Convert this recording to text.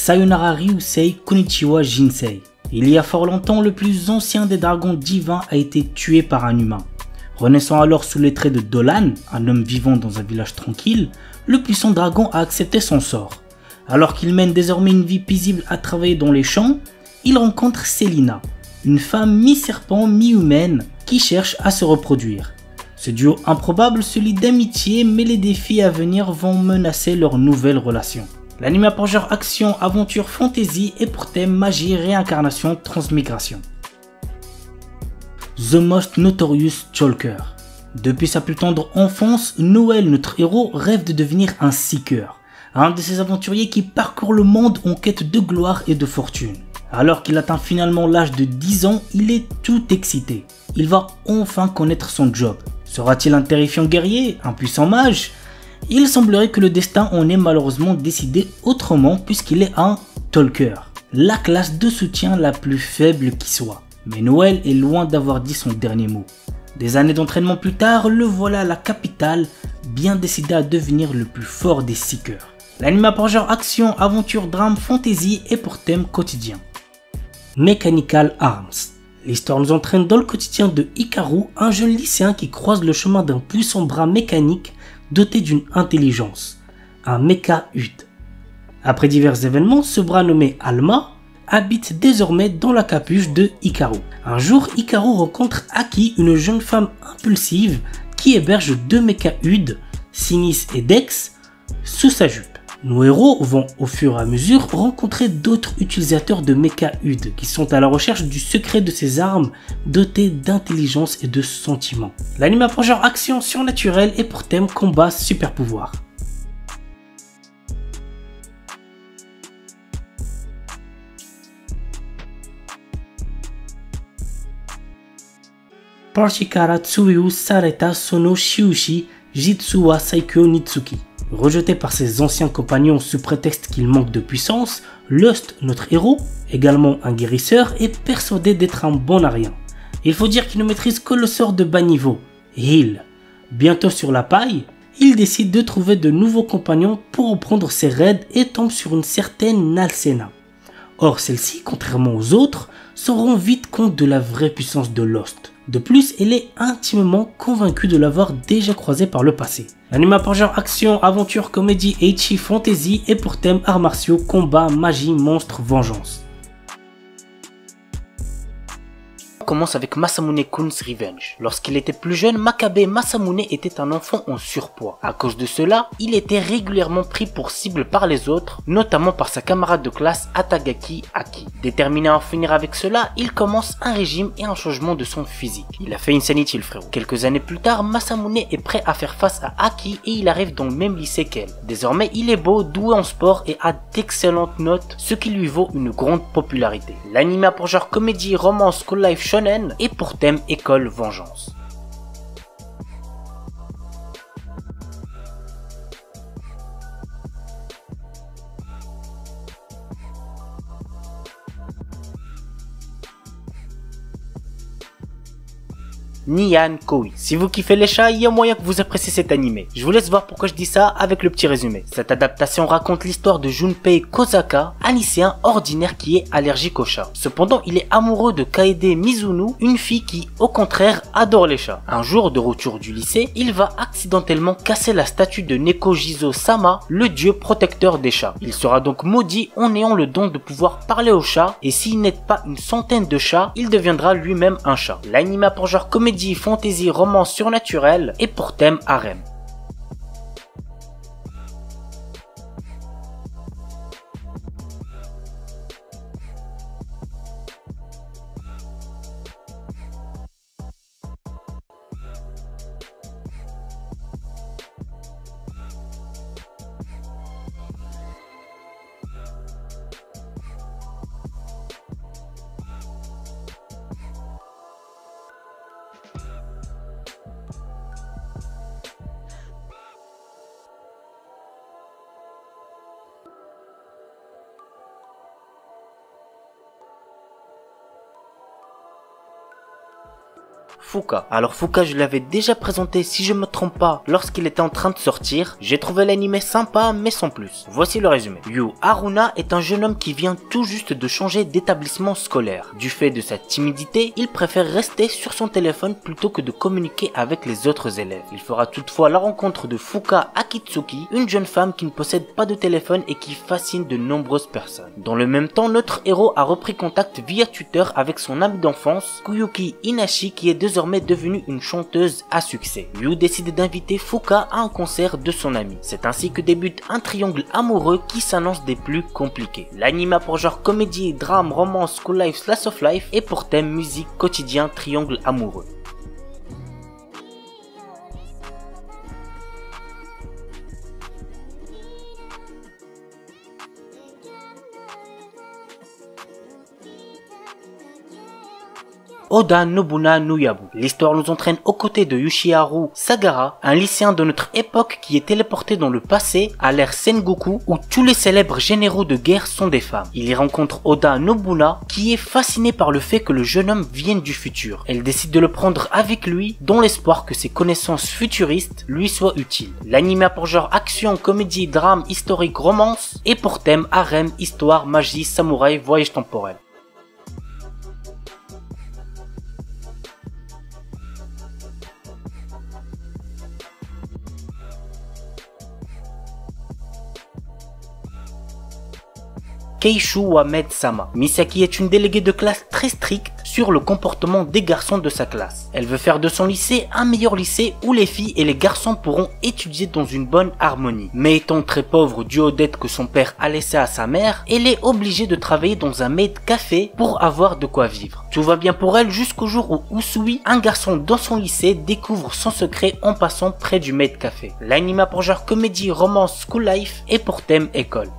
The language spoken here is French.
Sayonara Ryusei Konnichiwa Jinsei. Il y a fort longtemps, le plus ancien des dragons divins a été tué par un humain. Renaissant alors sous les traits de Dolan, un homme vivant dans un village tranquille, le puissant dragon a accepté son sort. Alors qu'il mène désormais une vie paisible à travailler dans les champs, il rencontre Selina, une femme mi-serpent, mi-humaine qui cherche à se reproduire. Ce duo improbable se lie d'amitié, mais les défis à venir vont menacer leur nouvelle relation. L'anime a pour genre action, aventure, fantasy et pour thème magie, réincarnation, transmigration. The Most Notorious Chalker. Depuis sa plus tendre enfance, Noël, notre héros, rêve de devenir un seeker, un de ces aventuriers qui parcourent le monde en quête de gloire et de fortune. Alors qu'il atteint finalement l'âge de 10 ans, il est tout excité. Il va enfin connaître son job. Sera-t-il un terrifiant guerrier, un puissant mage? Il semblerait que le destin en ait malheureusement décidé autrement puisqu'il est un talker, la classe de soutien la plus faible qui soit. Mais Noël est loin d'avoir dit son dernier mot. Des années d'entraînement plus tard, le voilà à la capitale, bien décidé à devenir le plus fort des seekers. L'anime a pour genre action, aventure, drame, fantasy et pour thème quotidien. Mechanical Arms. L'histoire nous entraîne dans le quotidien de Hikaru, un jeune lycéen qui croise le chemin d'un puissant bras mécanique doté d'une intelligence, un mecha-Ud. Après divers événements, ce bras nommé Alma habite désormais dans la capuche de Hikaru. Un jour, Hikaru rencontre Aki, une jeune femme impulsive qui héberge deux mecha-Ud, Sinis et Dex, sous sa jupe. Nos héros vont au fur et à mesure rencontrer d'autres utilisateurs de mecha-Ud qui sont à la recherche du secret de ces armes dotées d'intelligence et de sentiments. L'anime a pour genre action surnaturelle et pour thème combat super pouvoir. Parshikara Tsuyu Sareta Sono Shiushi Jitsu wa Saikyo Nitsuki. Rejeté par ses anciens compagnons sous prétexte qu'il manque de puissance, Lust, notre héros, également un guérisseur, est persuadé d'être un bon à rien. Il faut dire qu'il ne maîtrise que le sort de bas niveau, Heal. Bientôt sur la paille, il décide de trouver de nouveaux compagnons pour reprendre ses raids et tombe sur une certaine Nalsena. Or celle-ci, contrairement aux autres, se rend vite compte de la vraie puissance de Lust. De plus, elle est intimement convaincue de l'avoir déjà croisé par le passé. L'anime a pour genre action, aventure, comédie, ecchi, fantasy et pour thème arts martiaux, combat, magie, monstre, vengeance. On commence avec Masamune Kun's Revenge. Lorsqu'il était plus jeune, Makabe Masamune était un enfant en surpoids. À cause de cela, il était régulièrement pris pour cible par les autres, notamment par sa camarade de classe Atagaki Aki. Déterminé à en finir avec cela, il commence un régime et un changement de son physique. Il a fait insanity le frérot. Quelques années plus tard, Masamune est prêt à faire face à Aki et il arrive dans le même lycée qu'elle. Désormais, il est beau, doué en sport et a d'excellentes notes, ce qui lui vaut une grande popularité. L'anime a pour genre comédie, romance, school life shonen et pour thème école vengeance. Nyan Koi. Si vous kiffez les chats, il y a moyen que vous appréciez cet animé. Je vous laisse voir pourquoi je dis ça avec le petit résumé. Cette adaptation raconte l'histoire de Junpei Kosaka, un lycéen ordinaire qui est allergique aux chats. Cependant, il est amoureux de Kaede Mizunu, une fille qui, au contraire, adore les chats. Un jour, de retour du lycée, il va accidentellement casser la statue de Nekojizo Sama, le dieu protecteur des chats. Il sera donc maudit en ayant le don de pouvoir parler aux chats, et s'il n'aide pas une centaine de chats, il deviendra lui-même un chat. L'anime a pour genre comédie, fantasy, romance surnaturelle et pour thème harem. Fuka. Alors Fuka, je l'avais déjà présenté, si je me trompe pas, lorsqu'il était en train de sortir. J'ai trouvé l'anime sympa mais sans plus. Voici le résumé. Yu Haruna est un jeune homme qui vient tout juste de changer d'établissement scolaire. Du fait de sa timidité, il préfère rester sur son téléphone plutôt que de communiquer avec les autres élèves. Il fera toutefois la rencontre de Fuka Akitsuki, une jeune femme qui ne possède pas de téléphone et qui fascine de nombreuses personnes. Dans le même temps, notre héros a repris contact via Twitter avec son ami d'enfance, Kuyuki Inashi, qui est désormais devenue une chanteuse à succès. Yu décide d'inviter Fuka à un concert de son ami. C'est ainsi que débute un triangle amoureux qui s'annonce des plus compliqués. L'anime a pour genre comédie, drame, romance, school life, slice of life et pour thème musique, quotidien, triangle amoureux. Oda Nobuna no Yabu. L'histoire nous entraîne aux côtés de Yoshiharu Sagara, un lycéen de notre époque qui est téléporté dans le passé à l'ère Sengoku où tous les célèbres généraux de guerre sont des femmes. Il y rencontre Oda Nobuna qui est fascinée par le fait que le jeune homme vienne du futur. Elle décide de le prendre avec lui dans l'espoir que ses connaissances futuristes lui soient utiles. L'anime a pour genre action, comédie, drame, historique, romance et pour thème harem, histoire, magie, samouraï, voyage temporel. Keishu Wamed-sama. Misaki est une déléguée de classe très stricte sur le comportement des garçons de sa classe. Elle veut faire de son lycée un meilleur lycée où les filles et les garçons pourront étudier dans une bonne harmonie. Mais étant très pauvre dû aux dettes que son père a laissées à sa mère, elle est obligée de travailler dans un maid café pour avoir de quoi vivre. Tout va bien pour elle jusqu'au jour où Usui, un garçon dans son lycée, découvre son secret en passant près du maid café. L'anime a pour genre comédie, romance, school life et pour thème école.